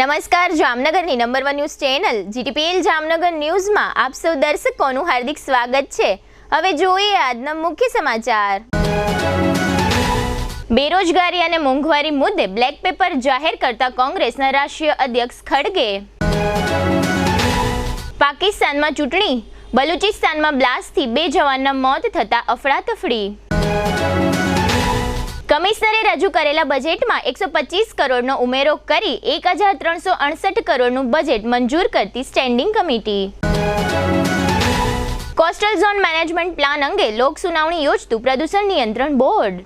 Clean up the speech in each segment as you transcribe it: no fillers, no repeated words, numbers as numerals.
નમસ્કાર, જામનગરની number 1 news channel GTPL Jamnagar ન્યૂઝમાં આપ સૌ દર્શકોનું હાર્દિક સ્વાગત છે। હવે જોઈએ આજના મુખ્ય સમાચાર। બેરોજગારી અને મોંઘવારી મુદ્દે બ્લેક પેપર જાહેર કરતા કોંગ્રેસના રાષ્ટ્રીય અધ્યક્ષ ખડગે। પાકિસ્તાનમાં ચૂંટણી, બલુચિસ્તાનમાં બ્લાસ્ટથી 2 જવાનના મોત થતા અફડાતફડી। કમિશનરે રજૂ કરેલા બજેટમાં 125 કરોડનો ઉમેરો કરી 1368 કરોડનું બજેટ મંજૂર કરતી standing committee. Coastal zone management plan અંગે લોક સુનાવણી યોજતું પ્રદૂષણ નિયંત્રણ બોર્ડ।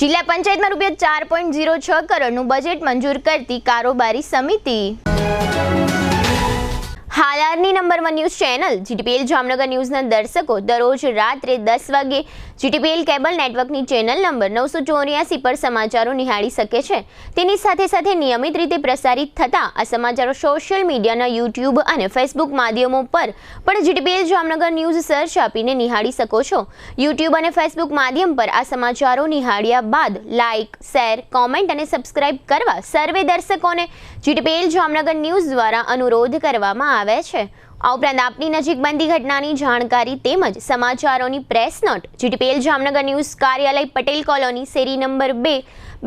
જિલ્લા પંચાયતમાં ₹4.06 કરોડનું બજેટ મંજૂર કરતી કારોબારી સમિતિ। હાલની number 1 news channel GTPL Jamnagar ન્યૂઝના દર્શકો દરરોજ રાત્રે 10 વાગે જીટીપીએલ કેબલ નેટવર્કની ચેનલ નંબર 984 પર સમાચારો નિહાળી શકે છે। તેની સાથે સાથે નિયમિત રીતે પ્રસારિત થતા આ સમાચારો સોશિયલ મીડિયાના યુટ્યુબ અને ફેસબુક માધ્યમો પર પણ જીટીપીએલ જામનગર ન્યૂઝ સર્ચ આપીને નિહાળી શકો છો। યુટ્યુબ અને ફેસબુક માધ્યમ પર આ સમાચારો નિહાળ્યા બાદ લાઇક, શેર, કોમેન્ટ અને સબસ્ક્રાઇબ કરવા સર્વે દર્શકોને જીટીપીએલ જામનગર ન્યૂઝ દ્વારા અનુરોધ કરવામાં આવે છે। આ ઉપરાંત આપની નજીક બનતી ઘટનાની જાણકારી તેમજ સમાચારોની press note GTPL Jamnagar news કાર્યાલય પટેલ કોલોની શેરી નંબર 2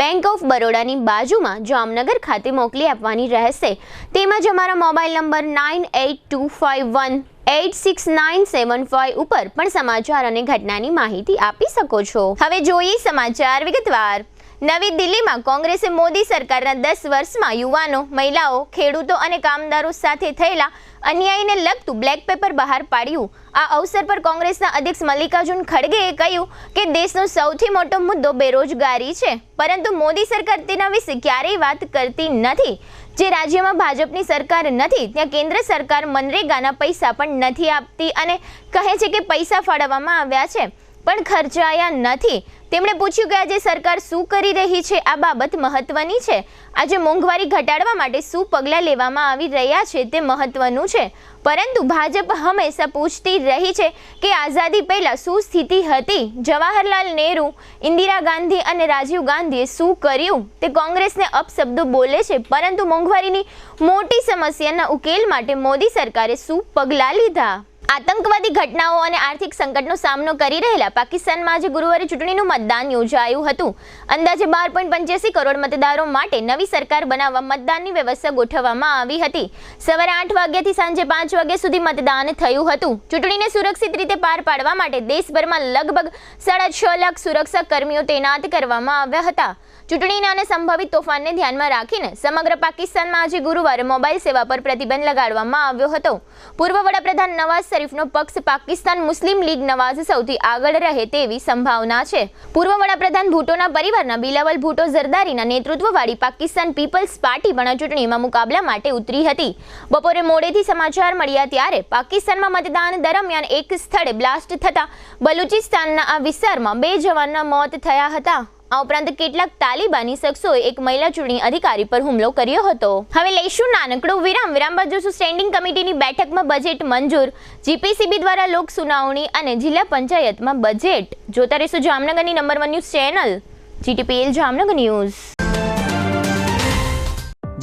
બેંક ઓફ બરોડાની બાજુમાં જામનગર ખાતે મોકલી આપવાની રહેશે। તેમજ અમારો મોબાઈલ નંબર 9825186975 ઉપર પણ સમાચાર અને ઘટનાની માહિતી આપી શકો છો। હવે જોઈએ સમાચાર વિગતવાર। નવી દિલ્હીમાં કોંગ્રેસે મોદી સરકારના 10 વર્ષમાં યુવાનો, મહિલાઓ, ખેડૂતો અને કામદારો સાથે થયેલા અન્યાયને લગતું બ્લેક પેપર બહાર પાડ્યું। આ અવસર પર કોંગ્રેસના અધ્યક્ષ મલ્લિકાર્જુન ખડગેએ કહ્યું કે દેશનો સૌથી મોટો મુદ્દો બેરોજગારી છે, પરંતુ મોદી સરકાર તેના વિશે ક્યારેય વાત કરતી નથી। જે રાજ્યમાં ભાજપની સરકાર નથી ત્યાં કેન્દ્ર સરકાર મનરેગાના પૈસા પણ નથી આપતી અને કહે છે કે પૈસા ફાળવવામાં આવ્યા છે પણ ખર્ચાયા નથી। તેમણે પૂછ્યું કે આજે સરકાર શું કરી રહી છે, આ બાબત મહત્વની છે। આજે મોંઘવારી ઘટાડવા માટે શું પગલાં લેવામાં આવી રહ્યા છે તે મહત્વનું છે, પરંતુ ભાજપ હંમેશા પૂછતી રહી છે કે આઝાદી પહેલા શું સ્થિતિ હતી, જવાહરલાલ નહેરુ, ઇન્દિરા ગાંધી અને રાજીવ ગાંધીએ શું કર્યું તે કોંગ્રેસને અપશબ્દો બોલે છે, પરંતુ મોંઘવારીની મોટી સમસ્યાના ઉકેલ માટે મોદી સરકારે શું પગલાં લીધા। આતંકવાદી ઘટનાઓ અને આર્થિક સંકટનો સામનો કરી રહેલા પાકિસ્તાનમાં આજે ગુરુવારે ચૂંટણીનું મતદાન યોજાયું હતું। અંદાજે 12.85 કરોડ મતદારો માટે નવી સરકાર બનાવવા મતદાનની વ્યવસ્થા ગોઠવવામાં આવી હતી। સવારે 8 વાગ્યાથી સાંજે 5 વાગ્યા સુધી મતદાન થયું હતું। ચૂંટણીને સુરક્ષિત રીતે પાર પાડવા માટે દેશભરમાં લગભગ 6.5 લાખ સુરક્ષા કર્મીઓ તૈનાત કરવામાં આવ્યા હતા। ચૂંટણીના અને સંભવિત તોફાનને ધ્યાનમાં રાખીને સમગ્ર પાકિસ્તાનમાં આજે ગુરુવારે મોબાઈલ સેવા પર પ્રતિબંધ લગાડવામાં આવ્યો હતો। પૂર્વ વડાપ્રધાન નવાઝ શરીફનો પક્ષ પાકિસ્તાન મુસ્લિમ લીગ નવાઝ સૌથી આગળ રહે તેવી સંભાવના છે। પૂર્વ વડાપ્રધાન ભૂટોના પરિવારના બિલાવલ ભૂટો ઝરદારીના નેતૃત્વવાળી પાકિસ્તાન પીપલ્સ પાર્ટી પણ ચૂંટણીમાં મુકાબલા માટે ઉતરી હતી। બપોરે મોડેથી સમાચાર મળ્યા ત્યારે પાકિસ્તાનમાં મતદાન દરમિયાન એક સ્થળે બ્લાસ્ટ થતા બલુચિસ્તાનના આ વિસ્તારમાં 2 જવાનના મોત થયા હતા। આ ઉપરાંત કેટલાક તાલિબાની શખ્સોએ એક મહિલા ચૂંટણી અધિકારી પર હુમલો કર્યો હતો। હવે લઈશું નાનકડું વિરામ બાદ જોશું સ્ટેન્ડિંગ કમિટીની બેઠકમાં બજેટ મંજૂર, જીપીસીબી દ્વારા લોક સુનાવણી અને જિલ્લા પંચાયતમાં બજેટ। જોતા રહીશું જામનગરની number 1 news channel GTPL Jamnagar news.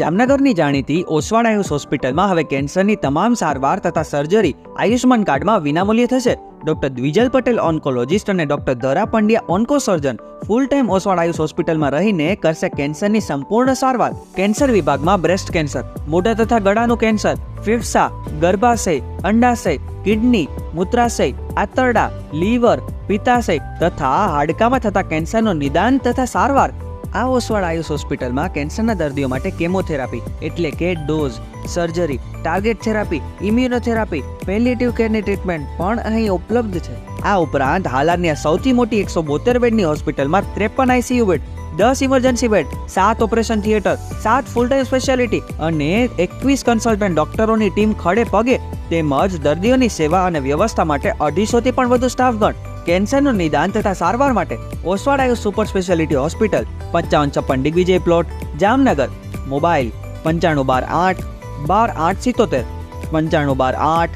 જામનગરની જાણીતી ઓસવાડ આયુષ હોસ્પિટલમાં હવે કેન્સરની તમામ સારવાર તથા સર્જરી આયુષ્માન કાર્ડમાં વિનામૂલ્યે થશે। ડોક્ટર દ્વિજલ પટેલ ઓન્કોલોજિસ્ટ અને ડોક્ટર ધરા પંડ્યા ઓન્કો સર્જન ફૂલ ટાઈમ ઓસવાડ આયુષ હોસ્પિટલમાં રહીને કરશે કેન્સરની સંપૂર્ણ સારવાર। કેન્સર વિભાગમાં બ્રેસ્ટ કેન્સર, મોઢા તથા ગળાનું કેન્સર, ફેફસા, ગર્ભાશય, અંડાશય, કિડની, મૂત્રાશય, આંતરડા, લીવર, પિત્તાશય તથા હાડકામાં થતા કેન્સરનું નિદાન તથા સારવાર। આ ઓસવાડ આયુષ હોસ્પિટલમાં કેન્સરના દર્દીઓ માટે કેમોથેરાપી એટલે કે dose, surgery, target therapy, immunotherapy, palliative કેરની ટ્રીટમેન્ટ પણ અહીં ઉપલબ્ધ છે। આ ઉપરાંત હાલની સૌથી મોટી 172 બેડની હોસ્પિટલમાં 53 ICU bed, 10 emergency bed, 7 operation theatre, 7 full time speciality અને 21 કન્સલ્ટન્ટ ડોક્ટરોની ટીમ ખડે પગે તેમજ દર્દીઓની સેવા અને વ્યવસ્થા માટે 250 થી પણ વધુ સ્ટાફગણ। કેન્સરનું નિદાન તથા સારવાર માટે ઓસવાડ Ayush super speciality hospital, 5556 Digvijay plot, Jamnagar. Mobile 9512 8 12877 9512 8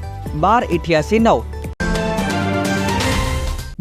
12 88 9।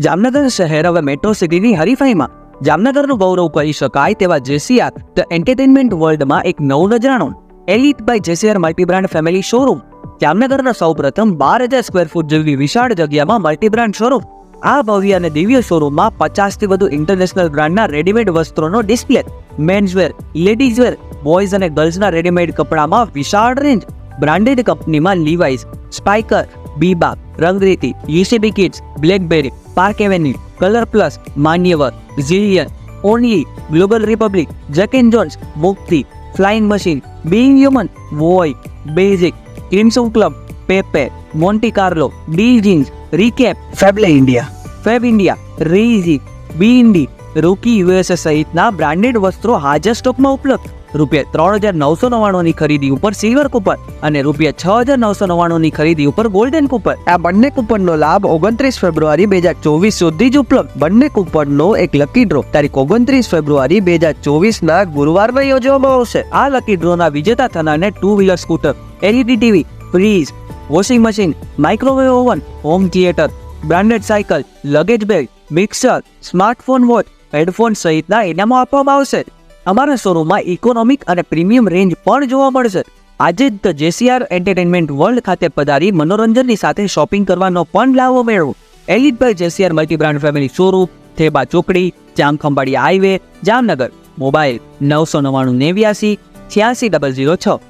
Jamnagar શહેર હવે મેટ્રો સિટીની હરીફાઈમાં જામનગરનું ગૌરવ કરી શકાય તેવા જેસીઆર ધ એન્ટરટેનમેન્ટ વર્લ્ડમાં એક નવું નજરાણું elite by જેસીઆર multi brand family showroom. જામનગરના સૌપ્રથમ 12,000 સ્ક્વેર ફૂટ જેવી વિશાળ જગ્યામાં મલ્ટીબ્રાન્ડ શોરૂમ. આ ભવ્ય અને દિવ્ય શોરૂમમાં 50થી વધુ ઇન્ટરનેશનલ બ્રાન્ડના રેડીમેડ વસ્ત્રોનો ડિસ્પ્લે, મેન્સવેર, લેડીઝવેર, બોયઝ અને ગર્લ્સના રેડીમેડ કપડામાં વિશાળ રેન્જ. બ્રાન્ડેડ કંપનીમાં Levi's, Spykar, Biba, Rangriti, UCB kids, Blackberry, Park Avenue, Colour Plus, Manyavar, Zillion, Only, Global Republic, Jack and Jones, Mukti, Flying Machine, Being Human, Voi, Basic, Crimson Club, Pepe, Monte Carlo, D jeans, Recap, Fab India, Rizzi, B Indi, Rookie USA સહિતના branded વસ્ત્રો હાજર સ્ટોકમાં ઉપલબ્ધ. ₹3,999ની ખરીદી ઉપર silver coupon અને ₹6,999ની ખરીદી ઉપર ગોલ્ડન કૂપન. આ બંને કૂપનનો લાભ 29 ફેબ્રુઆરી 2024 સુધી જ ઉપલબ્ધ. બંને કૂપનનો એક લકી ડ્રો તારીખ 29 ફેબ્રુઆરી 2024ના ગુરુવારના યોજવામાં આવશે. આ લકી ડ્રોના વિજેતા થનારને 2 wheeler scooter, LED TV, fridge, washing machine, microwave oven, home theatre, branded cycle, luggage bag, mixer, smartphone watch, headphone સહિતના ઇનામો આપવામાં આવશે. અમારા શોરૂમમાં ઇકોનોમિક અને પ્રીમિયમ રેન્જ પણ જોવા મળશે. આજે જ ધ જેસીઆર એન્ટરટેનમેન્ટ વર્લ્ડ ખાતે પધારી મનોરંજનની સાથે શોપિંગ કરવાનો પણ લાવો મેળવો. Elite by જેસીઆર multi brand family showroom, Theba ચોકડી, જામખંભાળિયા હાઈવે, જામનગર. મોબાઈલ 999 89 86 006.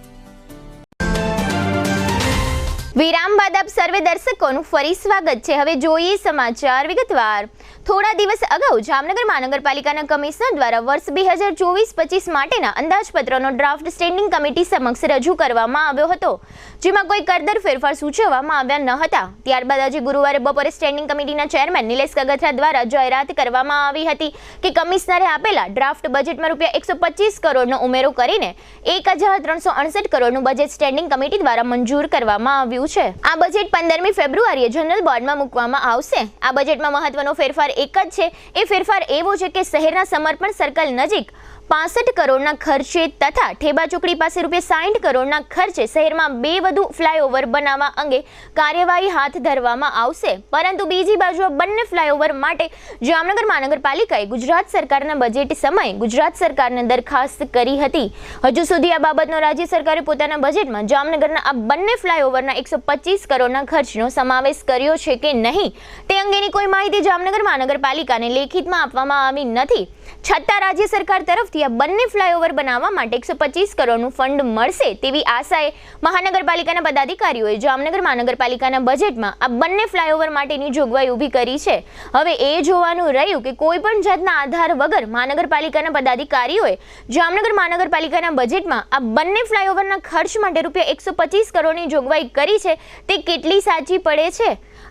વિરામ બાદ આપ સર્વે દર્શકોનું ફરી સ્વાગત છે. હવે જોઈએ સમાચાર વિગતવાર. થોડા દિવસ અગાઉ જામનગર મહાનગરપાલિકાના કમિશનર દ્વારા વર્ષ 2024-25 માટેના અંદાજપત્રનો ડ્રાફ્ટ સ્ટેન્ડિંગ કમિટી સમક્ષ રજૂ કરવામાં આવ્યો હતો, જેમાં કોઈ કરદર ફેરફાર સૂચવવામાં આવ્યા ન હતા. ત્યારબાદ આજે ગુરુવારે બપોરે સ્ટેન્ડિંગ કમિટીના ચેરમેન નિલેશ કગથરા દ્વારા જાહેરાત કરવામાં આવી હતી કે કમિશનરે આપેલા ડ્રાફ્ટ બજેટમાં ₹125 કરોડનો ઉમેરો કરીને 1,368 કરોડનું બજેટ સ્ટેન્ડિંગ કમિટી દ્વારા મંજૂર કરવામાં આવ્યું છે. આ બજેટ 15મી ફેબ્રુઆરીએ જનરલ બોર્ડમાં મૂકવામાં આવશે. આ બજેટમાં મહત્વનો ફેરફાર એક જ છે. એ ફેરફાર એવો છે કે શહેરના સમર્પણ સર્કલ નજીક 65 કરોડના ખર્ચે તથા ઠેબા ચોકડી પાસે ₹60 કરોડના ખર્ચે શહેરમાં 2 વધુ ફ્લાયઓવર બનાવવા અંગે કાર્યવાહી હાથ ધરવામાં આવશે. પરંતુ બીજી બાજુ બંને ફ્લાયઓવર માટે જામનગર મહાનગરપાલિકાએ ગુજરાત સરકારના બજેટ સમયે ગુજરાત સરકારને દરખાસ્ત કરી હતી. હજુ સુધી આ બાબતનો રાજ્ય સરકારે પોતાના બજેટમાં જામનગરના આ બંને ફ્લાયઓવરના 125 કરોડના ખર્ચનો સમાવેશ કર્યો છે કે નહીં તે અંગેની કોઈ માહિતી જામનગર મહાનગરપાલિકાને લેખિતમાં આપવામાં આવી નથી. છતાં રાજ્ય સરકાર તરફથી આ બંને ફ્લાયઓવર બનાવવા માટે 125 કરોડનું ફંડ મળશે તેવી આશાએ મહાનગરપાલિકાના પદાધિકારીઓએ જામનગર મહાનગરપાલિકાના બજેટમાં આ બંને ફ્લાયઓવર માટેની જોગવાઈ ઊભી કરી છે. હવે એ જોવાનું રહ્યું કે કોઈ પણ જાતના આધાર વગર મહાનગરપાલિકાના પદાધિકારીઓએ જામનગર મહાનગરપાલિકાના બજેટમાં આ બંને ફ્લાયઓવરના ખર્ચ માટે ₹125 કરોડની જોગવાઈ કરી છે તે કેટલી સાચી પડે છે.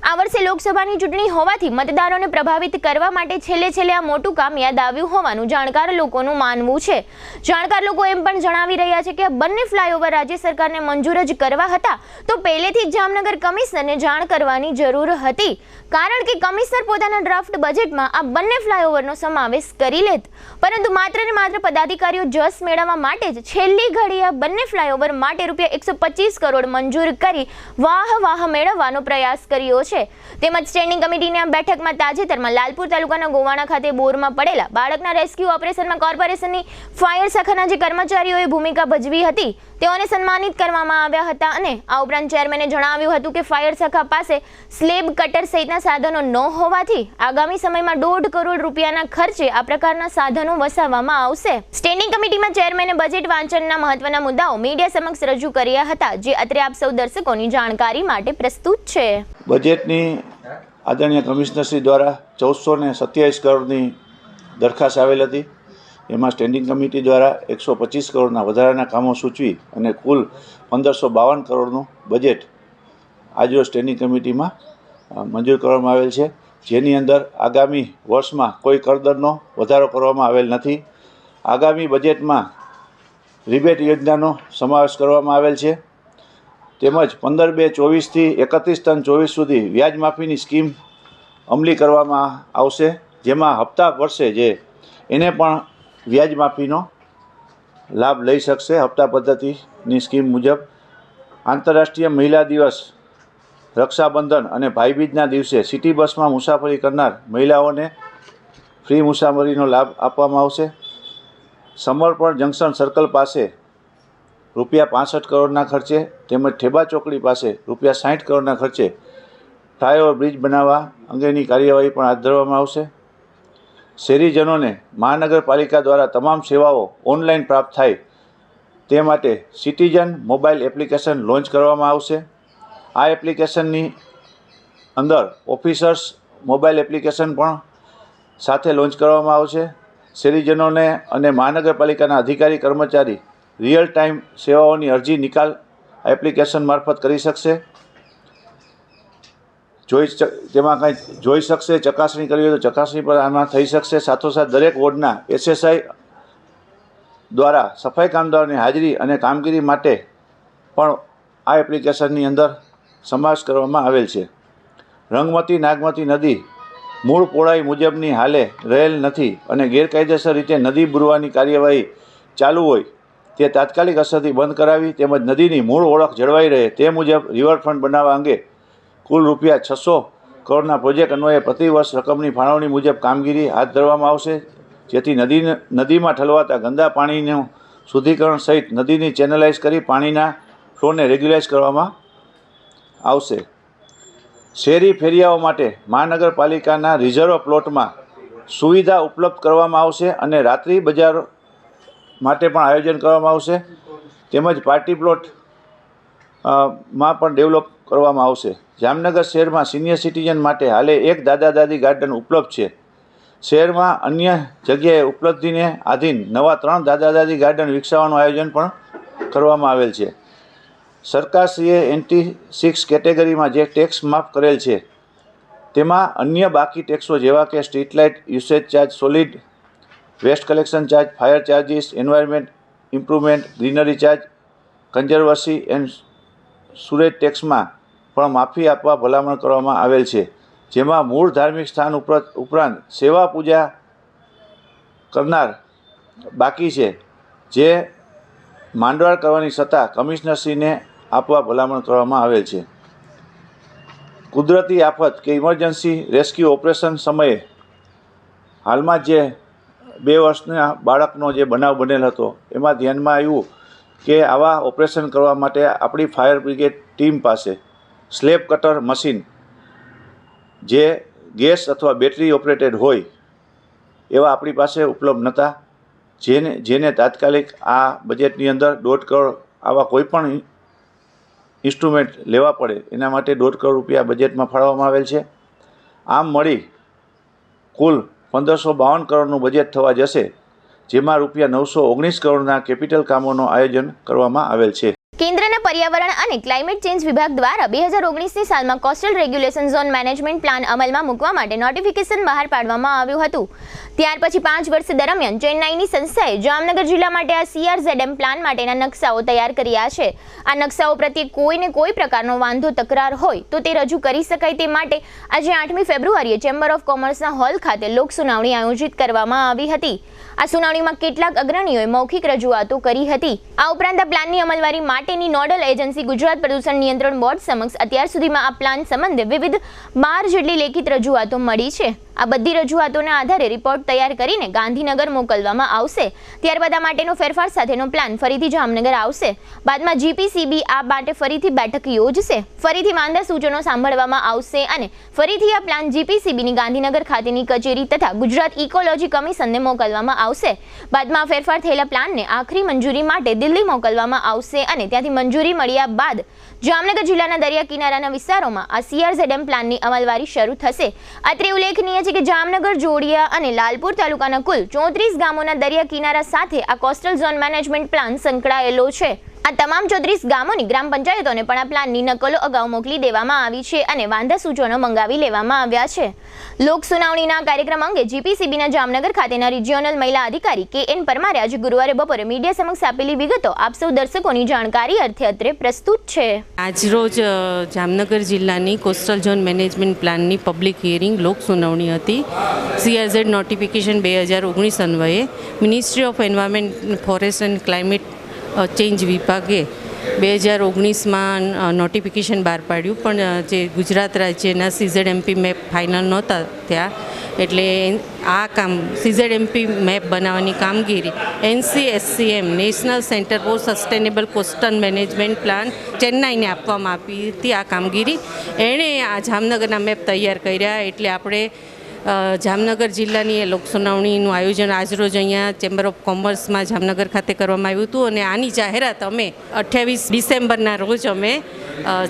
આ વર્ષે લોકસભાની ચૂંટણી હોવાથી મતદારોને પ્રભાવિત કરવા માટે છેલ્લે આ મોટું કામ યાદ આવ્યું હોવાનું જાણકાર લોકોનું માનવું છે. જાણકાર લોકો એમ પણ જણાવી રહ્યા છે કે આ બંને ફ્લાયઓવર રાજ્ય સરકારને મંજૂર જ કરવા હતા તો પહેલેથી જ જામનગર કમિશનરને જાણ કરવાની જરૂર હતી, કારણ કે કમિશનર પોતાના ડ્રાફ્ટ બજેટમાં આ બંને ફ્લાયઓવરનો સમાવેશ કરી લેત. પરંતુ માત્ર ને માત્ર પદાધિકારીઓ જસ મેળવવા માટે જ છેલ્લી ઘડીએ આ બંને ફ્લાયઓવર માટે ₹125 કરોડ મંજૂર કરી વાહ મેળવવાનો પ્રયાસ કર્યો છે. તેમજ સ્ટેન્ડિંગ કમિટીની આ બેઠકમાં તાજેતરમાં લાલપુર તાલુકાના ગોવાણા ખાતે બોરમાં પડેલા બાળકના રેસ્ક્યુ ઓપરેશનમાં કોર્પોરેશનની ફાયર શાખાના જે કર્મચારીઓએ ભૂમિકા ભજવી હતી તેઓને સન્માનિત કરવામાં આવ્યા હતા. અને આ ઉપરાંત ચેરમેને જણાવ્યું હતું કે ફાયર શાખા પાસે સ્લેબ કટર સહિતના સાધનો ન હોવાથી આગામી સમયમાં ₹1.5 કરોડ રૂપિયાના ખર્ચે આ પ્રકારના સાધનો વસાવવામાં આવશે. સ્ટેન્ડિંગ કમિટીમાં ચેરમેને બજેટ વાંચનના મહત્વના મુદ્દાઓ મીડિયા સમક્ષ રજૂ કર્યા હતા, જે અત્રે આપ સૌ દર્શકોની જાણકારી માટે પ્રસ્તુત છે. બજેટની આદરણીય કમિશનરશ્રી દ્વારા 1427 કરોડની દરખાસ્ત આવેલ હતી. એમાં સ્ટેન્ડિંગ કમિટી દ્વારા 125 કરોડના વધારાના કામો સૂચવી અને કુલ 1552 કરોડનું બજેટ આજરોજ સ્ટેન્ડિંગ કમિટીમાં મંજૂર કરવામાં આવેલ છે, જેની અંદર આગામી વર્ષમાં કોઈ કરદરનો વધારો કરવામાં આવેલ નથી. આગામી બજેટમાં રિબેટ યોજનાનો સમાવેશ કરવામાં આવેલ છે. તેમજ 15/2/24થી 31/3/24 સુધી વ્યાજ માફીની સ્કીમ અમલી કરવામાં આવશે, જેમાં હપ્તા વર્ષે જે એને પણ વ્યાજ માફીનો લાભ લઈ શકશે. હપ્તા પદ્ધતિની સ્કીમ મુજબ આંતરરાષ્ટ્રીય મહિલા દિવસ, રક્ષાબંધન અને ભાઈબીજના દિવસે સિટી બસમાં મુસાફરી કરનાર મહિલાઓને ફ્રી મુસાફરીનો લાભ આપવામાં આવશે. સમર્પણ જંકશન સર્કલ પાસે ₹65 કરોડના ખર્ચે તેમજ ઠેબા ચોકડી પાસે ₹60 કરોડના ખર્ચે ફ્લાયઓવર બ્રિજ બનાવવા અંગેની કાર્યવાહી પણ હાથ ધરવામાં આવશે. શહેરીજનોને મહાનગરપાલિકા દ્વારા તમામ સેવાઓ ઓનલાઈન પ્રાપ્ત થાય તે માટે સિટીઝન મોબાઈલ એપ્લિકેશન લોન્ચ કરવામાં આવશે. આ એપ્લિકેશનની અંદર ઓફિસર્સ મોબાઈલ એપ્લિકેશન પણ સાથે લોન્ચ કરવામાં આવશે. શહેરીજનોને અને મહાનગરપાલિકાના અધિકારી કર્મચારી રિયલ ટાઈમ સેવાઓની અરજી નિકાલ એપ્લિકેશન મારફત કરી શકશે. તેમાં કંઈ જોઈ શકશે, ચકાસણી કરવી હોય તો ચકાસણી પણ આમાં થઈ શકશે. સાથોસાથ દરેક વોર્ડના SSI દ્વારા સફાઈ કામદારોની હાજરી અને કામગીરી માટે પણ આ એપ્લિકેશનની અંદર સમાવેશ કરવામાં આવેલ છે. રંગમતી નાગમતી નદી મૂળ પહોળાઈ મુજબની હાલે રહેલ નથી અને ગેરકાયદેસર રીતે નદી બુરવાની કાર્યવાહી ચાલુ હોય તે તાત્કાલિક અસરથી બંધ કરાવી તેમજ નદીની મૂળ ઓળખ જળવાઈ રહે તે મુજબ રિવરફ્રન્ટ બનાવવા અંગે કુલ ₹600 કરોડના પ્રોજેક્ટ અન્વયે પ્રતિવર્ષ રકમની ફાળવણી મુજબ કામગીરી હાથ ધરવામાં આવશે, જેથી નદીમાં ઠલવાતા ગંદા પાણીનું શુદ્ધિકરણ સહિત નદીની ચેનલાઇઝ કરી પાણીના ફ્લોને રેગ્યુલાઇઝ કરવામાં આવશે. શહેરી ફેરિયાઓ માટે મહાનગરપાલિકાના રિઝર્વ પ્લોટમાં સુવિધા ઉપલબ્ધ કરવામાં આવશે અને રાત્રિ બજાર માટે પણ આયોજન કરવામાં આવશે. તેમજ પાર્ટી પ્લોટ માં પણ ડેવલપ કરવામાં આવશે. જામનગર શહેરમાં સિનિયર સિટીઝન માટે હાલે એક દાદા દાદી ગાર્ડન ઉપલબ્ધ છે. શહેરમાં અન્ય જગ્યાએ ઉપલબ્ધિને આધીન નવા 3 દાદા દાદી ગાર્ડન વિકસાવવાનું આયોજન પણ કરવામાં આવેલ છે. સરકારશ્રીએ NT6 કેટેગરીમાં જે ટેક્સ માફ કરેલ છે તેમાં અન્ય બાકી ટેક્સો જેવા કે street light usage charge, solid waste collection charge, fire charges, environment improvement, greenery charge, conservancy and sewerage ટેક્સમાં પણ માફી આપવા ભલામણ કરવામાં આવેલ છે. જેમાં મૂળ ધાર્મિક સ્થાન ઉપરાંત સેવા પૂજા કરનાર બાકી છે, જે માંડવાળ કરવાની સત્તા કમિશનરશ્રીને આપવા ભલામણ કરવામાં આવેલ છે. કુદરતી આફત કે ઇમરજન્સી રેસ્ક્યુ ઓપરેશન સમયે હાલમાં જે 2 વર્ષના બાળકનો જે બનાવ બનેલ હતો એમાં ધ્યાનમાં આવ્યું કે આવા ઓપરેશન કરવા માટે આપણી ફાયર બ્રિગેડ ટીમ પાસે સ્લેબ કટર મશીન જે ગેસ અથવા બેટરી ઓપરેટેડ હોય એવા આપણી પાસે ઉપલબ્ધ નહોતા, જેને તાત્કાલિક આ બજેટની અંદર 1.5 કરોડ આવા કોઈપણ ઇન્સ્ટ્રુમેન્ટ લેવા પડે એના માટે 1.5 કરોડ રૂપિયા બજેટમાં ફાળવવામાં આવેલ છે. આમ મળી કુલ 1552 કરોડનું બજેટ થવા જશે, જેમાં ₹919 કરોડના કેપિટલ કામોનું આયોજન કરવામાં આવેલ છે. કેન્દ્રના પર્યાવરણ અને ક્લાઇમેટ ચેન્જ વિભાગ દ્વારા 2019ની સાલમાં coastal regulation zone management plan અમલમાં મૂકવા માટે નોટિફિકેશન બહાર પાડવામાં આવ્યું હતું. ત્યાર પછી 5 વર્ષ દરમિયાન ચેન્નાઈની સંસ્થાએ જામનગર જિલ્લા માટે આ CRZM પ્લાન માટેના નકશાઓ તૈયાર કર્યા છે. આ નકશાઓ પ્રત્યે કોઈને કોઈ પ્રકારનો વાંધો તકરાર હોય તો તે રજૂ કરી શકાય તે માટે આજે 8મી ફેબ્રુઆરીએ ચેમ્બર ઓફ કોમર્સના હોલ ખાતે લોક સુનાવણી આયોજિત કરવામાં આવી હતી. આ સુનાવણીમાં કેટલાક અગ્રણીઓએ મૌખિક રજૂઆતો કરી હતી. આ ઉપરાંત આ પ્લાનની અમલવારી માટેની નોડલ એજન્સી ગુજરાત પ્રદૂષણ નિયંત્રણ બોર્ડ સમક્ષ અત્યાર સુધીમાં આ પ્લાન સંબંધે વિવિધ 12 જેટલી લેખિત રજૂઆતો મળી છે. આ બધી રજૂઆતોના આધારે રિપોર્ટ તૈયાર કરીને ગાંધીનગર મોકલવામાં આવશે. ત્યારબાદ આ માટેનો ફેરફાર સાથેનો પ્લાન ફરીથી જામનગર આવશે. બાદમાં GPCB આ માટે ફરીથી બેઠક યોજશે. ફરીથી વાંધા સૂચનો સાંભળવામાં આવશે અને ફરીથી આ પ્લાન GPCBની ગાંધીનગર ખાતેની કચેરી તથા ગુજરાત ઇકોલોજી કમિશનને મોકલવામાં આવશે. બાદમાં ફેરફાર થયેલા પ્લાનને આખરી મંજૂરી માટે દિલ્હી મોકલવામાં આવશે અને ત્યાંથી મંજૂરી મળ્યા બાદ જામનગર જિલ્લાના દરિયા કિનારાના વિસ્તારોમાં આ CRZM પ્લાનની અમલવારી શરૂ થશે. અત્રે ઉલ્લેખનીય છે કે જામનગર, જોડિયા અને લાલપુર તાલુકાના કુલ 34 ગામોના દરિયા કિનારા સાથે આ કોસ્ટલ ઝોન મેનેજમેન્ટ પ્લાન સંકળાયેલો છે. આ તમામ 34 ગામોની ગ્રામ પંચાયતોને પણ આ પ્લાનની નકલો અગાઉ મોકલી દેવામાં આવી છે અને વાંધા સૂચનો મંગાવી લેવામાં આવ્યા છે. લોક સુનાવણીના કાર્યક્રમ અંગે GPCBના જામનગર ખાતેના રિજિયોનલ મહિલા અધિકારી KN પરમારે આજે ગુરુવારે બપોરે મીડિયા સમક્ષ આપેલી વિગતો આપ સૌ દર્શકોની જાણકારી અર્થે અત્રે પ્રસ્તુત છે. આજરોજ જામનગર જિલ્લાની કોસ્ટલ ઝોન મેનેજમેન્ટ પ્લાનની પબ્લિક હિયરિંગ લોક સુનાવણી હતી. CRZ નોટિફિકેશન 2019 અન્વયે ministry of environment, forest and climate change વિભાગે 2019માં નોટિફિકેશન બહાર પાડ્યું, પણ જે ગુજરાત રાજ્યના CZMP મેપ ફાઇનલ નહોતા ત્યાં એટલે આ કામ CZMP મેપ બનાવવાની કામગીરી NCSCM national centre for sustainable coastal management plan ચેન્નાઈને આપવામાં આપી હતી. આ કામગીરી એણે આ જામનગરના મેપ તૈયાર કર્યા. એટલે આપણે જામનગર જિલ્લાની એ લોકસુનાવણીનું આયોજન આજરોજ અહીંયા ચેમ્બર ઓફ કોમર્સમાં જામનગર ખાતે કરવામાં આવ્યું હતું અને આની જાહેરાત અમે 28 ડિસેમ્બરના રોજ અમે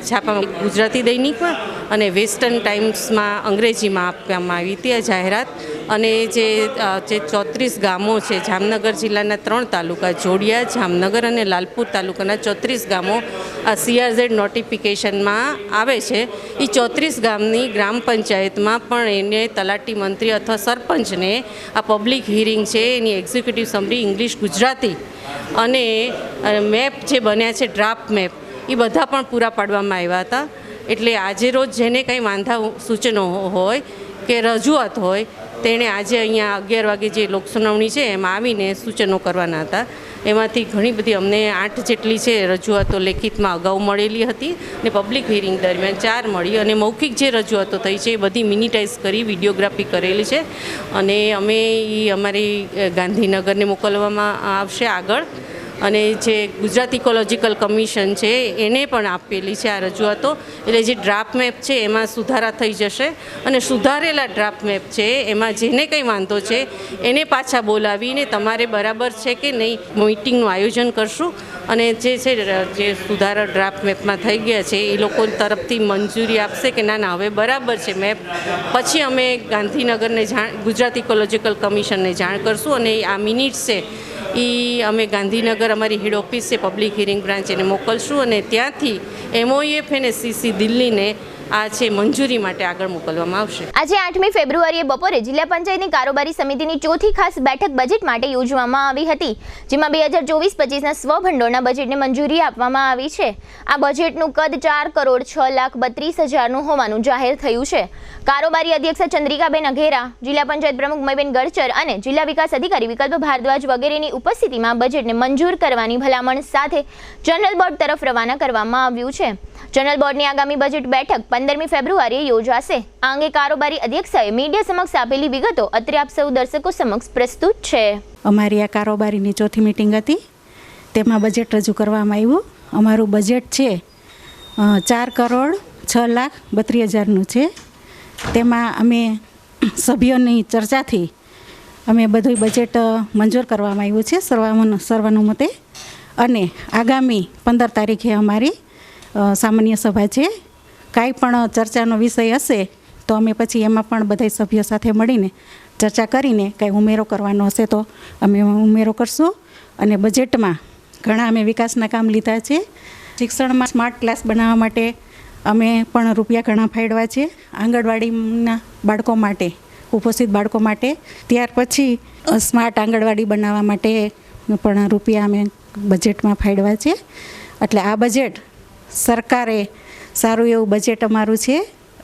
છાપામાં ગુજરાતી દૈનિકમાં અને વેસ્ટર્ન ટાઈમ્સમાં અંગ્રેજીમાં આપવામાં આવી હતી આ જાહેરાત. અને જે 34 ગામો છે જામનગર જિલ્લાના 3 તાલુકા જોડિયા, જામનગર અને લાલપુર તાલુકાના 34 ગામો આ CRZ નોટિફિકેશનમાં આવે છે. એ 34 ગામની ગ્રામ પંચાયતમાં પણ એને તલાટી મંત્રી અથવા સરપંચને આ પબ્લિક હિયરિંગ છે એની એક્ઝિક્યુટિવ સમરી ઇંગ્લિશ ગુજરાતી અને મેપ જે બન્યા છે ડ્રાફ્ટ મેપ એ બધા પણ પૂરા પાડવામાં આવ્યા હતા. એટલે આજે રોજ જેને કંઈ વાંધા સૂચનો હોય કે રજૂઆત હોય તેણે આજે અહીંયા 11 વાગે જે લોકસુનાવણી છે એમાં આવીને સૂચનો કરવાના હતા. એમાંથી ઘણી બધી અમને 8 જેટલી છે રજૂઆતો લેખિતમાં અગાઉ મળેલી હતી અને પબ્લિક હિયરિંગ દરમિયાન 4 મળી અને મૌખિક જે રજૂઆતો થઈ છે એ બધી મિનિટાઇઝ કરી વિડીયોગ્રાફી કરેલી છે અને અમે એ અમારી ગાંધીનગરને મોકલવામાં આવશે આગળ. અને જે ગુજરાત ઇકોલોજીકલ કમિશન છે એને પણ આપેલી છે આ રજૂઆતો. એટલે જે ડ્રાફ્ટ મેપ છે એમાં સુધારા થઈ જશે અને સુધારેલા ડ્રાફ્ટ મેપ છે એમાં જેને કંઈ વાંધો છે એને પાછા બોલાવીને તમારે બરાબર છે કે નહીં મીટિંગનું આયોજન કરશું અને જે છે જે સુધારા ડ્રાફ્ટ મેપમાં થઈ ગયા છે એ લોકો તરફથી મંજૂરી આપશે કે ના ના હવે બરાબર છે મેપ. પછી અમે ગાંધીનગરને ગુજરાત ઇકોલોજીકલ કમિશનને જાણ કરશું અને આ મિનિટ્સ છે એ અમે ગાંધીનગર અમારી હેડ ઓફિસ છે પબ્લિક હિયરિંગ બ્રાન્ચ એને મોકલશું અને ત્યાંથી MOF અને CC દિલ્હીને આ છે મંજૂરી માટે આગળ મોકલવામાં આવશે. આજે 8મી ફેબ્રુઆરીએ બપોરે જિલ્લા પંચાયતની કારોબારી સમિતિની ચોથી ખાસ બેઠક બજેટ માટે યોજવામાં આવી હતી, જેમાં 2024-25ના સ્વભંડોળના બજેટને મંજૂરી આપવામાં આવી છે. આ બજેટનું કદ 4,06,32,000નું હોવાનું જાહેર થયું છે. કારોબારી અધ્યક્ષ ચંદ્રિકાબેન અઘેરા, જિલ્લા પંચાયત પ્રમુખ મયબેન ગડચર અને જિલ્લા વિકાસ અધિકારી વિકલ્પ ભારદ્વાજ વગેરેની ઉપસ્થિતિમાં બજેટને મંજૂર કરવાની ભલામણ સાથે જનરલ બોર્ડ તરફ રવાના કરવામાં આવ્યું છે. જનરલ બોર્ડની આગામી બજેટ બેઠક 15મી ફેબ્રુઆરીએ યોજાશે. આ અંગે કારોબારી અધ્યક્ષાએ મીડિયા સમક્ષ આપેલી વિગતો અત્રે આપ સૌ દર્શકો સમક્ષ પ્રસ્તુત છે. અમારી આ કારોબારીની ચોથી મિટિંગ હતી, તેમાં બજેટ રજૂ કરવામાં આવ્યું. અમારું બજેટ છે 4,06,32,000નું છે. તેમાં અમે સભ્યોની ચર્ચાથી અમે બધું બજેટ મંજૂર કરવામાં આવ્યું છે સર્વાનુમતે. અને આગામી 15 તારીખે અમારી સામાન્ય સભા છે. કાંઈ પણ ચર્ચાનો વિષય હશે તો અમે પછી એમાં પણ બધા સભ્યો સાથે મળીને ચર્ચા કરીને કાંઈ ઉમેરો કરવાનો હશે તો અમે ઉમેરો કરશું. અને બજેટમાં ઘણા અમે વિકાસના કામ લીધા છે. શિક્ષણમાં સ્માર્ટ ક્લાસ બનાવવા માટે અમે પણ રૂપિયા ઘણા ફાળવ્યા છે. આંગણવાડીના બાળકો માટે, કુપોષિત બાળકો માટે, ત્યાર પછી સ્માર્ટ આંગણવાડી બનાવવા માટે પણ રૂપિયા અમે બજેટમાં ફાળવ્યા છે. એટલે આ બજેટ સરકારે સારું એવું બજેટ અમારું છે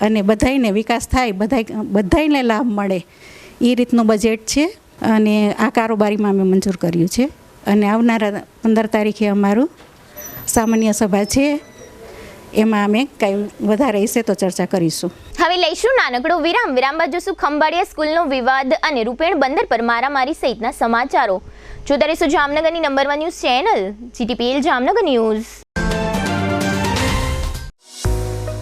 અને બધાયને વિકાસ થાય, બધાયને લાભ મળે એ રીતનું બજેટ છે. અને આ કારોબારીમાં અમે મંજૂર કર્યું છે. અને આવનારા 15 તારીખે અમારું સામાન્ય સભા છે, એમાં અમે કાંઈ વધારે હશે તો ચર્ચા કરીશું. હવે લઈશું નાનકડો વિરામ. વિરામ બાદ જોશું ખંભાળિયા સ્કૂલનો વિવાદ અને રૂપેણ બંદર પર મારામારી સહિતના સમાચારો. જોતા રહીશું જામનગરની number 1 news channel GTPL Jamnagar news.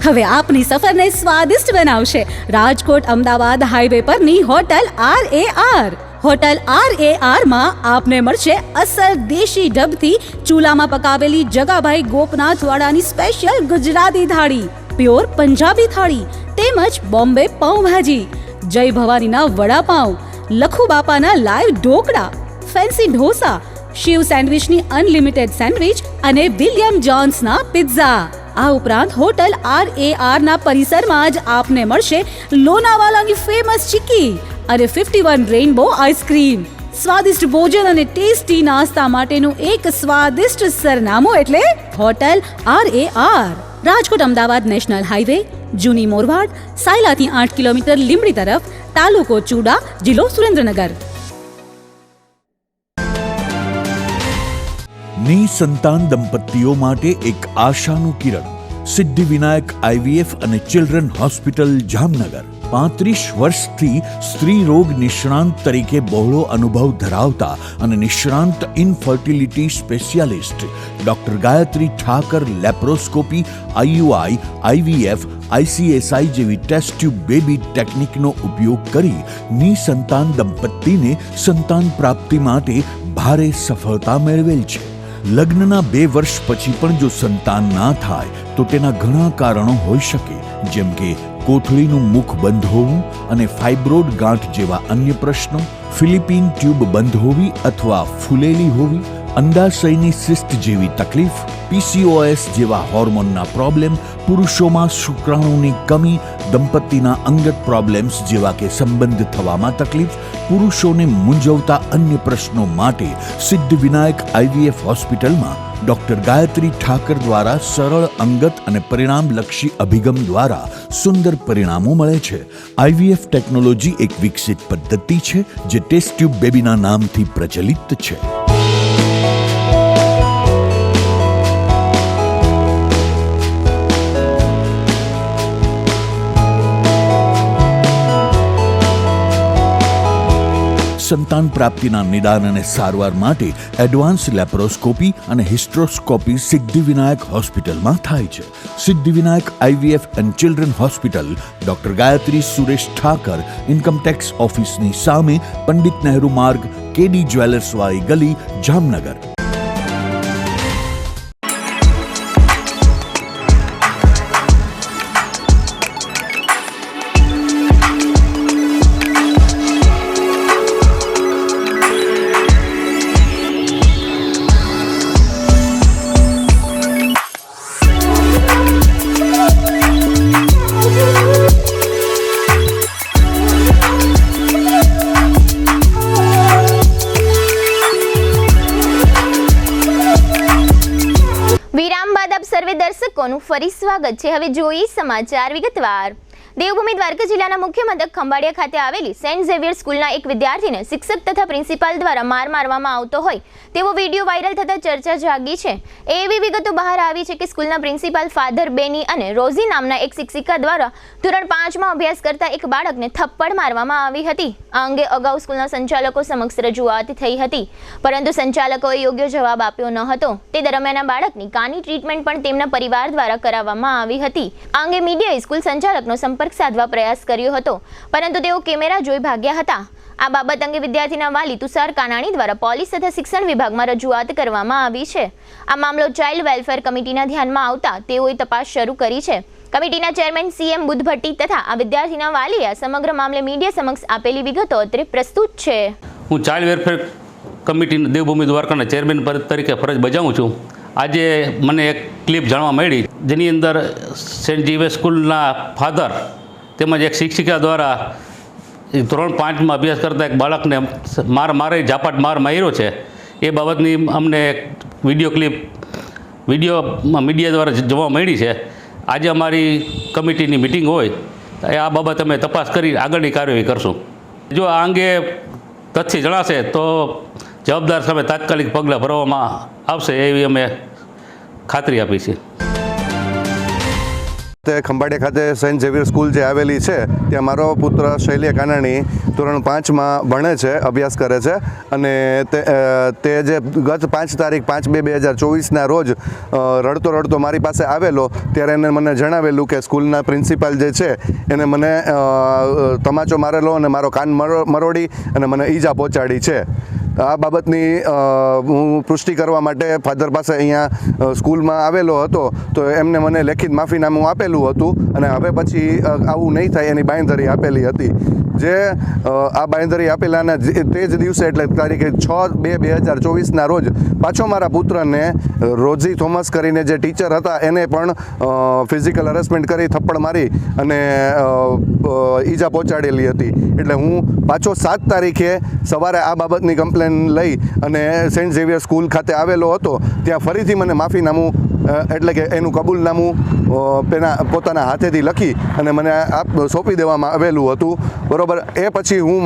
હવે આપની સફરને સ્વાદિષ્ટ બનાવશે રાજકોટ અમદાવાદ હાઈવે પરની હોટલ RAR. હોટલ RAR માં આપને મળશે અસલ દેશી ઢબથી ચૂલામાં પકાવેલી જગાભાઈ ગોપનાથવાડાની સ્પેશિયલ ગુજરાતી થાળી, પ્યોર પંજાબી થાળી તેમજ બોમ્બે પાઉંભાજી, જય ભવાનીના વડાપાઉં, લખુ બાપાના live dhokla, fancy dosa, Shiv સેન્ડવિચની unlimited sandwich અને વિલિયમ જોન્સના પિઝા. આ ઉપરાંત હોટલ RAR ના પરિસરમાં જ આપને મળશે લોનાવાલાની ફેમસ ચીકી અને 51 રેઇનબો આઈસ્ક્રીમ. સ્વાદિષ્ટ ભોજન અને ટેસ્ટી નાસ્તા માટેનું એક સ્વાદિષ્ટ સરનામું એટલે hotel RAR. Rajkot Ahmedabad national highway, જૂની મોરવાડ, સાયલાથી 8 કિલોમીટર લીંબડી તરફ, તાલુકો ચૂડા, જિલ્લો સુરેન્દ્રનગર. નિસંતાન દંપતીઓ માટે એક આશાનું કિરણ. સિદ્ધિવિનાયક IVF અને ચિલ્ડ્રન હોસ્પિટલ જામનગર. 35 વર્ષથી સ્ત્રી રોગ નિષ્ણાંત તરીકે બહોળો અનુભવ ધરાવતા અને નિષ્ણાંત infertility specialist doctor Gayatri Thakar laparoscopy, IUI, IVF, ICSI જેવી ટેસ્ટ ટ્યુબ બેબી ટેકનિકનો ઉપયોગ કરી નિસંતાન દંપતીને સંતાન પ્રાપ્તિ માટે ભારે સફળતા મેળવેલ છે. લગ્નના 2 વર્ષ પછી પણ જો સંતાન ના થાય તો તેના ઘણા કારણો હોઈ શકે, જેમ કે કોથળીનું મુખ બંધ હોવું અને ફાઇબ્રોઇડ ગાંઠ જેવા અન્ય પ્રશ્નો, ફિલિપિન ટ્યુબ બંધ હોવી અથવા ફૂલેલી હોવી, અંડાશયની સિસ્ટ જેવી તકલીફ, PCOS જેવા હોર્મોનના પ્રોબ્લેમ, પુરુષોમાં શુક્રાણુની કમી, દંપતીના અંગત પ્રોબ્લેમ્સ જેવા કે સંબંધ થવામાં તકલીફ, પુરુષોને મૂંઝવતા અન્ય પ્રશ્નો માટે સિદ્ધિવિનાયક IVF હોસ્પિટલમાં ડોક્ટર ગાયત્રી ઠાકર દ્વારા સરળ, અંગત અને પરિણામલક્ષી અભિગમ દ્વારા સુંદર પરિણામો મળે છે. IVF ટેકનોલોજી એક વિકસિત પદ્ધતિ છે જે ટેસ્ટ ટ્યુબ બેબીના નામથી પ્રચલિત છે. સંતાન પ્રાપ્તિના નિદાન અને સારવાર માટે એડવાન્સ લેપ્રોસ્કોપી અને હિસ્ટ્રોસ્કોપી સિદ્ધિવિનાયક હોસ્પિટલમાં થાય છે. Siddhivinayak IVF and children hospital doctor Gayatri Suresh Thakar, income tax ઓફિસની સામે, પંડિત નહેરુ માર્ગ, KD જ્વેલર્સવાળી ગલી, જામનગર. દર્શકોનું ફરી સ્વાગત છે. હવે જોઈએ સમાચાર વિગતવાર. દેવભૂમિ દ્વારકા જિલ્લાના મુખ્ય મથક ખંભાળિયા ખાતે આવેલી સેન્ટ ઝેવિયર સ્કૂલના એક વિદ્યાર્થીને શિક્ષક તથા પ્રિન્સિપાલ દ્વારા માર મારવામાં આવતો હોય તેવો વિડીયો વાયરલ થતા ચર્ચા જાગી છે. એવી વિગતો બહાર આવી છે કે સ્કૂલના પ્રિન્સિપાલ ફાધર બેની અને રોઝી નામના એક શિક્ષિકા દ્વારા ધોરણ 5માં અભ્યાસ કરતા એક બાળકને થપ્પડ મારવામાં આવી હતી. આ અંગે અગાઉ સ્કૂલના સંચાલકો સમક્ષ રજૂઆત થઈ હતી, પરંતુ સંચાલકોએ યોગ્ય જવાબ આપ્યો ન હતો. તે દરમિયાન આ બાળકની કાની ટ્રીટમેન્ટ પણ તેમના પરિવાર દ્વારા કરાવવામાં આવી હતી. આ અંગે મીડિયાએ સ્કૂલ સંચાલકનો સંપર્ક સાધવા પ્રયાસ કર્યો હતો, પરંતુ તેઓ કેમેરા જોઈ ભાગ્યા હતા. આ બાબત અંગે વિદ્યાર્થીના વાલી તુષાર કાનાણી દ્વારા પોલીસ તથા શિક્ષણ વિભાગમાં રજૂઆત કરવામાં આવી છે. આ મામલો ચાઇલ્ડ વેલફેર કમિટીના ધ્યાનમાં આવતા તેઓએ તપાસ શરૂ કરી છે. કમિટીના ચેરમેન CM બુદ્ધભટ્ટી તથા આ વિદ્યાર્થીના વાલીએ સમગ્ર મામલે મીડિયા સમક્ષ આપેલી વિગતો અત્રે પ્રસ્તુત છે. હું ચાઇલ્ડ વેલફેર કમિટીના દેવભૂમિ દ્વારકાના ચેરમેન તરીકે ફરજ બજાવું છું. આજે મને એક ક્લિપ જાણવા મળી, જેની અંદર સેન્ટ ઝેવિયર સ્કૂલના ફાધર તેમજ એક શિક્ષિકા દ્વારા ધોરણ 5માં અભ્યાસ કરતા એક બાળકને ઝાપટ માર માર્યો છે. એ બાબતની અમને એક વિડીયો મીડિયા દ્વારા જોવા મળી છે. આજે અમારી કમિટીની મિટિંગ હોય આ બાબત અમે તપાસ કરી આગળની કાર્યવાહી કરશું. જો આ અંગે તથ્ય જણાશે તો જવાબદાર સામે તાત્કાલિક પગલાં ભરવામાં આવશે એવી અમે ખાતરી આપી છે. તે ખંભાળિયા ખાતે સેન્ટ ઝેવિયર સ્કૂલ જે આવેલી છે ત્યાં મારો પુત્ર શૈલ્ય કાનાણી ધોરણ 5માં ભણે છે, અભ્યાસ કરે છે. અને તે જે ગત 5 તારીખ 5/2/2024ના રોજ રડતો મારી પાસે આવેલો, ત્યારે એને મને જણાવેલું કે સ્કૂલના પ્રિન્સિપાલ જે છે એને મને તમાચો મારેલો અને મારો કાન મરોડી અને મને ઈજા પહોંચાડી છે. આ બાબતની હું પુષ્ટિ કરવા માટે ફાધર પાસે અહીંયા સ્કૂલમાં આવેલો હતો, તો એમને મને લેખિત માફીનામું આપેલું હતું અને હવે પછી આવું નહીં થાય એની બાંયધરી આપેલી હતી. જે આ બાંયધરી આપેલાના તે જ દિવસે એટલે તારીખે 6/2/2024ના રોજ પાછો મારા પુત્રને રોઝી થોમસ કરીને જે ટીચર હતા એને પણ ફિઝિકલ હરેસમેન્ટ કરી થપ્પડ મારી અને ઈજા પહોંચાડેલી હતી. એટલે હું પાછો 7 તારીખે સવારે આ બાબતની કમ્પ્લેન લઈ અને સેન્ટ ઝેવિયર સ્કૂલ ખાતે આવેલો હતો. ત્યાં ફરીથી મને માફીનામું એટલે કે એનું કબૂલનામું પોતાના હાથેથી લખી અને મને સોંપી દેવામાં આવેલું હતું, બરાબર. એ પછી હું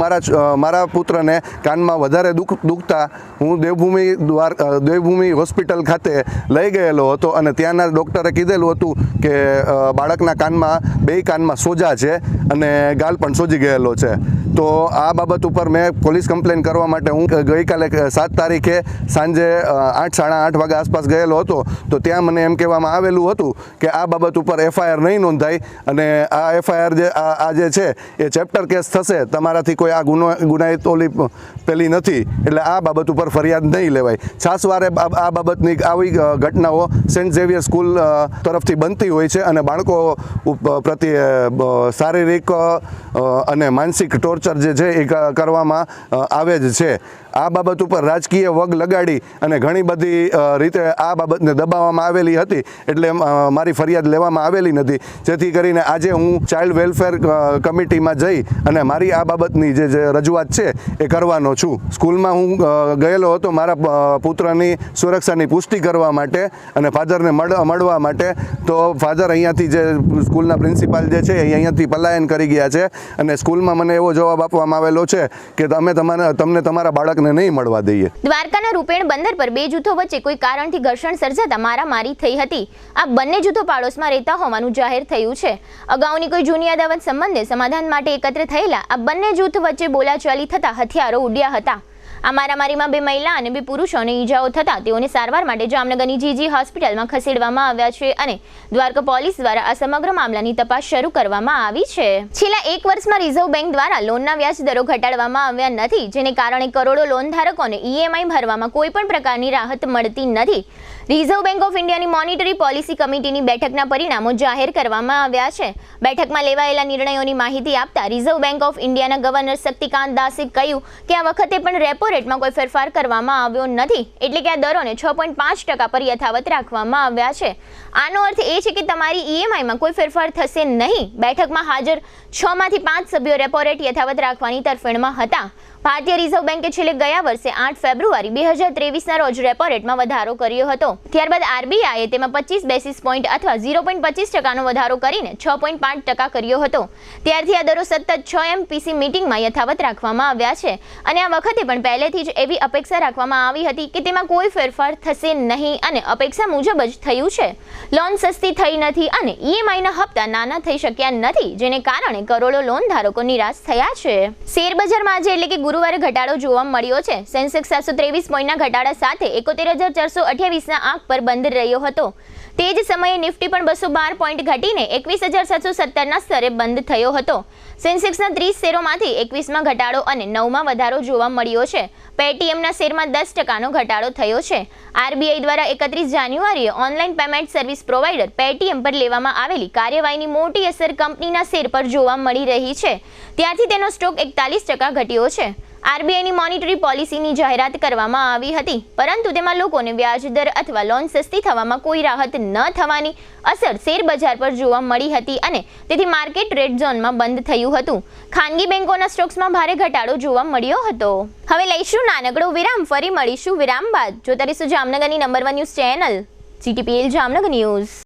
મારા પુત્રને કાનમાં વધારે દુખતા હું દેવભૂમિ હોસ્પિટલ ખાતે લઈ ગયેલો હતો અને ત્યાંના ડૉક્ટરે કીધેલું હતું કે બાળકના બે કાનમાં સોજા છે અને ગાલ પણ સોજી ગયેલો છે. તો આ બાબત ઉપર મેં પોલીસ કમ્પ્લેન કરવા માટે હું ગઈકાલે 7 તારીખે સાંજે 8-8:30 વાગ્યા આસપાસ ગયેલો હતો. તો ત્યાં મને એમ કહેવામાં આવેલું હતું કે આ બાબત ઉપર FIR નહીં નોંધાય અને આ FIR જે છે એ ચેપ્ટર કેસ થશે, તમારાથી કોઈ આ ગુનાહિત ઓલી પેલી નથી, એટલે આ બાબત ઉપર ફરિયાદ નહીં લેવાય. છાસવારે આ બાબતની આવી ઘટનાઓ સેન્ટ ઝેવિયર સ્કૂલ તરફથી બનતી હોય છે અને બાળકો પ્રત્યે શારીરિક અને માનસિક ટોર્ચર જે છે એ કરવામાં આવે જ છે. આ બાબત ઉપર રાજકીય વગ લગાડી અને ઘણી બધી રીતે આ બાબતને દબાવવામાં આવેલી હતી, એટલે મારી ફરિયાદ લેવામાં આવેલી નથી. જેથી કરીને આજે હું ચાઇલ્ડ વેલફેર કમિટીમાં જઈ અને મારી આ બાબતની જે રજૂઆત છે એ કરવાનો છું. સ્કૂલમાં હું ગયેલો હતો મારા પુત્રની સુરક્ષાની પુષ્ટિ કરવા માટે અને ફાધરને મળવા માટે. તો ફાધર અહીંયાથી જે સ્કૂલના પ્રિન્સિપાલ જે છે એ અહીંયાથી પલાયન કરી ગયા છે અને સ્કૂલમાં મને એવો જવાબ આપવામાં આવેલો છે કે તમને તમારા બાળકને નહીં મળવા દઈએ. દ્વારકાના રૂપેણ બંદર પર 2 જૂથો વચ્ચે કોઈ કારણથી ઘર્ષણ સર્જાતા મારામારી થઈ હતી. આ બંને જૂથો પાડોશમાં રહેતા હોવાનું જાહેર થયું છે. અગાઉની કોઈ જૂની અદાવત સંબંધે સમાધાન માટે એકત્ર થયેલા આ બંને જૂથ વચ્ચે બોલાચાલી થતા હથિયારો ઉડ્યા હતા. આ મારામારીમાં 2 મહિલા અને 2 પુરુષોને ઈજાઓ થતા તેઓને સારવાર માટે જામનગરની જીજી હોસ્પિટલમાં ખસેડવામાં આવ્યા છે અને દ્વારકા પોલીસ દ્વારા આ સમગ્ર મામલાની તપાસ શરૂ કરવામાં આવી છે. છેલ્લા 1 વર્ષમાં રિઝર્વ બેંક દ્વારા લોનના વ્યાજ દરો ઘટાડવામાં આવ્યા નથી, જેને કારણે કરોડો લોન ધારકોને EMI ભરવામાં કોઈ પણ પ્રકારની રાહત મળતી નથી. રિઝર્વ બેંક ઓફ ઇન્ડિયાની મોનિટરી પોલિસી કમિટીની બેઠકના પરિણામો જાહેર કરવામાં આવ્યા છે. બેઠકમાં લેવાયેલા નિર્ણયોની માહિતી આપતા રિઝર્વ બેંક ઓફ ઇન્ડિયાના ગવર્નર શક્તિકાંત દાસે કહ્યું કે આ વખતે પણ રેપો રેટમાં કોઈ ફેરફાર કરવામાં આવ્યો નથી, એટલે કે આ દરોને 6.5% પર યથાવત રાખવામાં આવ્યા છે. આનો અર્થ એ છે કે તમારી EMIમાં કોઈ ફેરફાર થશે નહીં. બેઠકમાં હાજર 6 માંથી 5 સભ્યો રેપો રેટ યથાવત રાખવાની તરફેણમાં હતા. ભારતીય રિઝર્વ બેંકે છેલ્લે ગયા વર્ષે 8 ફેબ્રુઆરી 2023ના રોજ રેપો રેટમાં વધારો કર્યો હતો. ત્યારબાદ RBIએ તેમાં 25 બેસિસ પોઈન્ટ અથવા 0.25%નો વધારો કરીને 6.5% કર્યો હતો. ત્યારથી આ દરો સતત 6 MPC મીટિંગમાં યથાવત રાખવામાં આવ્યા છે અને આ વખતે પણ પહેલેથી જ એવી અપેક્ષા રાખવામાં આવી હતી કે તેમાં કોઈ ફેરફાર થશે નહીં અને અપેક્ષા મુજબ જ થયું છે. લોન સસ્તી થઈ નથી અને EMIના હપ્તા નાના થઈ શક્યા નથી, જેને કારણે કરોડો લોન ધારકો નિરાશ થયા છે. શેર બજારમાં આજે એટલે કે ગુરુવારે ઘટાડો જોવા મળ્યો છે. સેન્સેક્સ 723 પોઈન્ટના ઘટાડા સાથે 71,428ના આંક પર બંધ રહ્યો હતો. તે જ સમયે નિફ્ટી પણ 212 પોઈન્ટ ઘટીને 21,717ના સ્તરે બંધ થયો હતો. સેન્સેક્સના 30 શેરોમાંથી 21માં ઘટાડો અને 9માં વધારો જોવા મળ્યો છે. પેટીએમના શેરમાં 10%નો ઘટાડો થયો છે. RBI દ્વારા 31 જાન્યુઆરીએ online payment service provider Paytm પર લેવામાં આવેલી કાર્યવાહીની મોટી અસર કંપનીના શેર પર જોવા મળી રહી છે. ત્યારથી તેનો સ્ટોક 41% ઘટ્યો છે. RBIની મોનિટરી પોલિસીની જાહેરાત કરવામાં આવી હતી, પરંતુ તેમાં લોકોને વ્યાજ દર અથવા લોન સસ્તી થવામાં કોઈ રાહત ન થવાની અસર શેર બજાર પર જોવા મળી હતી અને તેથી માર્કેટ રેડ ઝોનમાં બંધ થયું હતું. ખાનગી બેંકોના સ્ટોક્સમાં ભારે ઘટાડો જોવા મળ્યો હતો. હવે લઈશું નાનકડો વિરામ, ફરી મળીશું વિરામ બાદ. જોતા રહીશું જામનગરની number 1 news channel GTPL Jamnagar news.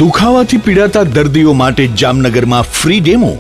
દુખાવાથી પીડાતા દર્દીઓ માટે જામનગરમાં free demo.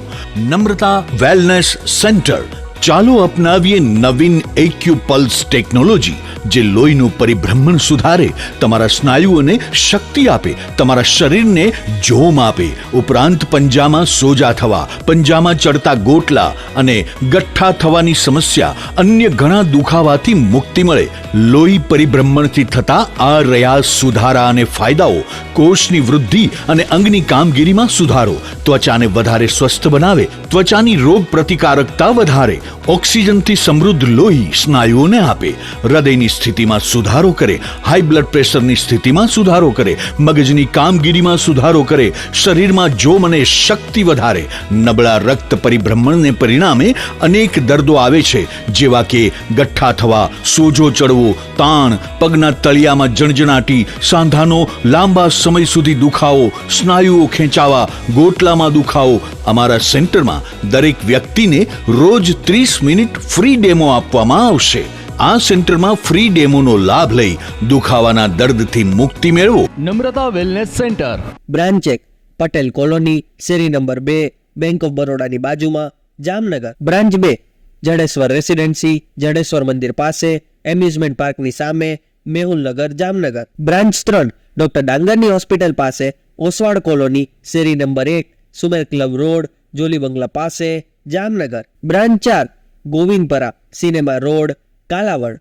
Namrata wellness centre. ચાલો અપનાવીએ નવીન એક્યુપલ્સ ટેકનોલોજી, જે લોહીનું પરિભ્રમણ સુધારે, તમારા સ્નાયુઓને શક્તિ આપે, તમારા શરીરને જોમ આપે. ઉપરાંત પંજામાં સોજા થવા, પંજામાં ચડતા ગોટલા અને ગઠ્ઠા થવાની સમસ્યા, અન્ય ઘણા દુખાવાથી મુક્તિ મળે. લોહી પરિભ્રમણથી થતા આ રહ્યા સુધારા અને ફાયદાઓ. કોષની વૃદ્ધિ અને અંગની કામગીરીમાં સુધારો, ત્વચાને વધારે સ્વસ્થ બનાવે, ત્વચાની રોગ પ્રતિકારકતા વધારે, ઓક્સિજનથી સમૃદ્ધ લોહી સ્નાયુઓને આપે, હૃદયની સ્થિતિમાં સુધારો કરે, હાઈ બ્લડ પ્રેશરની સ્થિતિમાં સુધારો કરે, મગજની કામગીરીમાં સુધારો કરે, શરીરમાં જોમ અને શક્તિ વધારે. નબળા રક્ત પરિભ્રમણને પરિણામે અનેક દર્દો આવે છે, જેવા કે ગઠ્ઠા થવા, સોજો ચડવો, તાણ, પગના તળિયામાં જણજણાટી, સાંધાનો લાંબા સમય સુધી દુખાવો, સ્નાયુઓ ખેંચાવા, ગોટલામાં દુખાવો. અમારા સેન્ટરમાં દરેક વ્યક્તિને રોજ 30 મિનિટ ફ્રી ડેમો આપવામાં આવશે. આ સેન્ટરમાં ફ્રી ડેમોનો લાભ લઈ દુખાવાના દર્દથી મુક્તિ મેળવો. Namrata wellness centre, branch 1, Patel colony, શેરી નંબર 2, બેંક ઓફ બરોડાની બાજુમાં, જામનગર. બ્રાન્ચ 2, જડેશ્વર રેસિડેન્સી, જડેશ્વર મંદિર પાસે, એમ્યુઝમેન્ટ પાર્કની સામે, મેહુલનગર, જામનગર. બ્રાન્ચ 3, ડોક્ટર ડાંગરની હોસ્પિટલ પાસે, ઓસવાડ કોલોની, શેરી નંબર 1, સુમેર ક્લબ રોડ, જોલી બંગલા પાસે, Jamnagar. Branch 4, Govindpara, cinema road, Kalavad.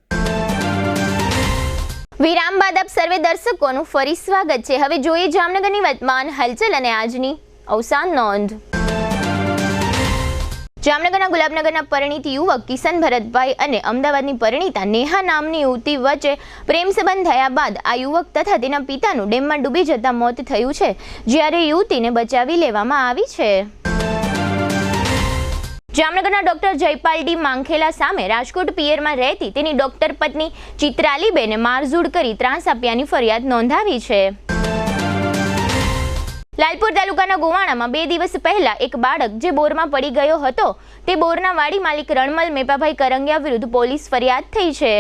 વિરામ બાદ આપ સર્વે દર્શકોનું ફરી સ્વાગત છે. હવે જોઈએ જામનગરની વર્તમાન હલચલ અને આજની અવસાન નોંધ. જામનગરના ગુલાબનગરના પરિણીત યુવક કિશન ભરતભાઈ અને અમદાવાદની પરિણીતા નેહા નામની યુવતી વચ્ચે પ્રેમ સંબંધ થયા બાદ આ યુવક તથા તેના પિતાનું ડેમમાં ડૂબી જતા મોત થયું છે, જ્યારે યુવતીને બચાવી લેવામાં આવી છે. જામનગરના ડોક્ટર જયપાલ ડી માંખેલા સામે રાજકોટ પિયરમાં રહેતી તેની ડોક્ટર પત્ની ચિત્રાલીબેને મારઝૂડ કરી ત્રાસ આપ્યાની ફરિયાદ નોંધાવી છે. લાલપુર તાલુકાના ગોવાણામાં 2 દિવસ પહેલા એક બાળક જે બોરમાં પડી ગયો હતો તે બોરના વાડી માલિક રણમલ મેપાભાઈ કરંગિયા વિરુદ્ધ પોલીસ ફરિયાદ થઈ છે.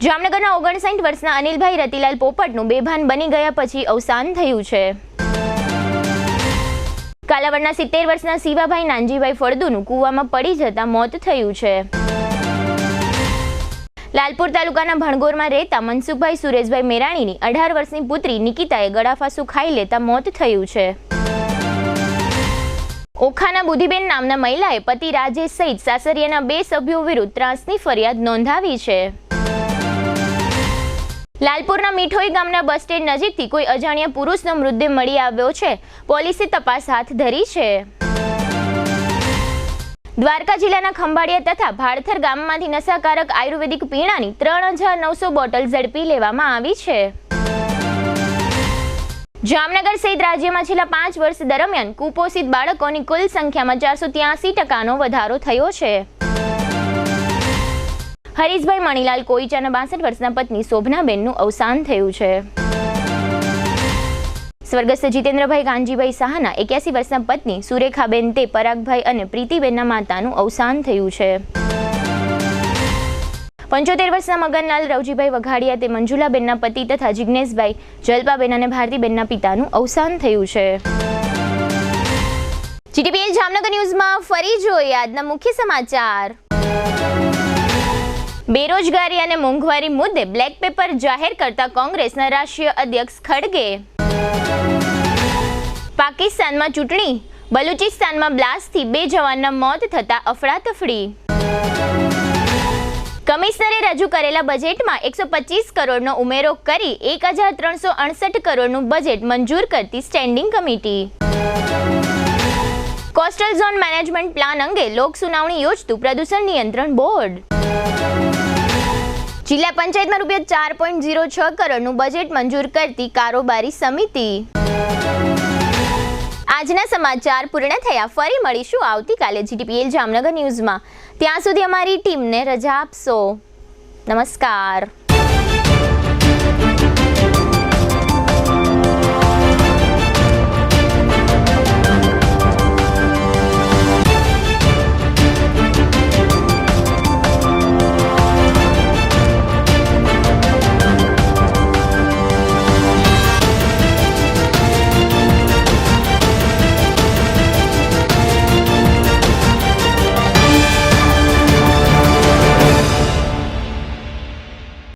જામનગરના 59 વર્ષના અનિલભાઈ રતિલાલ પોપટનું બેભાન બની ગયા પછી અવસાન થયું છે. કાલાવડના 70 વર્ષના શિવાભાઈ નાનજીભાઈ ફળદુનું કૂવામાં પડી જતા મોત થયું છે. લાલપુર તાલુકાના ભણગોરમાં રહેતા મનસુખભાઈ સુરેશભાઈ મેરાણીની 18 વર્ષની પુત્રી નિકિતાએ ગળાફાંસુ ખાઈ લેતા મોત થયું છે. ઓખાના બુધિબેન નામના મહિલાએ પતિ રાજેશ સહિત સાસરિયાના 2 સભ્યો વિરુદ્ધ ત્રાસની ફરિયાદ નોંધાવી છે. લાલપુરના મીઠોઈ ગામના બસ સ્ટેન્ડ નજીકથી કોઈ અજાણ્યા પુરુષનો મૃતદેહ મળી આવ્યો છે. પોલીસે તપાસ હાથ ધરી છે. દ્વારકા જિલ્લાના ખંભાળિયા તથા ભાડથર ગામમાંથી નશાકારક આયુર્વેદિક પીણાની 3900 બોટલ ઝડપી લેવામાં આવી છે. જામનગર સહિત રાજ્યમાં છેલ્લા 5 વર્ષ દરમિયાન કુપોષિત બાળકોની કુલ સંખ્યામાં 483% વધારો થયો છે. હરીશભાઈ મણીલાલ કોઈચાના 62 વર્ષના પત્ની શોભનાબેનનું અવસાન થયું છે. સ્વર્ગસ્થ જીતેન્દ્રભાઈ કાનજીભાઈ સાહાના 81 વર્ષના પત્ની સુરેખાબેન તે પરાગભાઈ અને પ્રીતિબેનના માતાનું અવસાન થયું છે. 75 વર્ષના મગનલાલ રવજીભાઈ વઘાડિયા તે મંજુલાબેનના પતિ તથા જિજ્ઞેશભાઈ જલપાબેન અને ભારતીબેનના પિતાનું અવસાન થયું છે. જીટીપીએલ જામનગર ન્યૂઝમાં ફરી જોઈએ આજના મુખ્ય સમાચાર. બેરોજગારી અને મોંઘવારી મુદ્દે બ્લેક પેપર જાહેર કરતા કોંગ્રેસના રાષ્ટ્રીય અધ્યક્ષ ખડગે. પાકિસ્તાનમાં ચૂંટણી, બલુચિસ્તાનમાં બ્લાસ્ટથી 2 જવાનના મોત થતા અફડાતફડી. કમિશનરે રજૂ કરેલા બજેટમાં 125 કરોડનો ઉમેરો કરી 1368 કરોડનું બજેટ મંજૂર કરતી standing committee. Coastal zone management plan અંગે લોક સુનાવણી યોજતું પ્રદૂષણ નિયંત્રણ બોર્ડ. જિલ્લા પંચાયતમાં ₹4.06 કરોડનું બજેટ મંજૂર કરતી કારોબારી સમિતિ. આજના સમાચાર પૂર્ણ થયા. ફરી મળીશું આવતીકાલે જીટીપીએલ જામનગર ન્યૂઝમાં. ત્યાં સુધી અમારી ટીમને રજા આપશો. નમસ્કાર.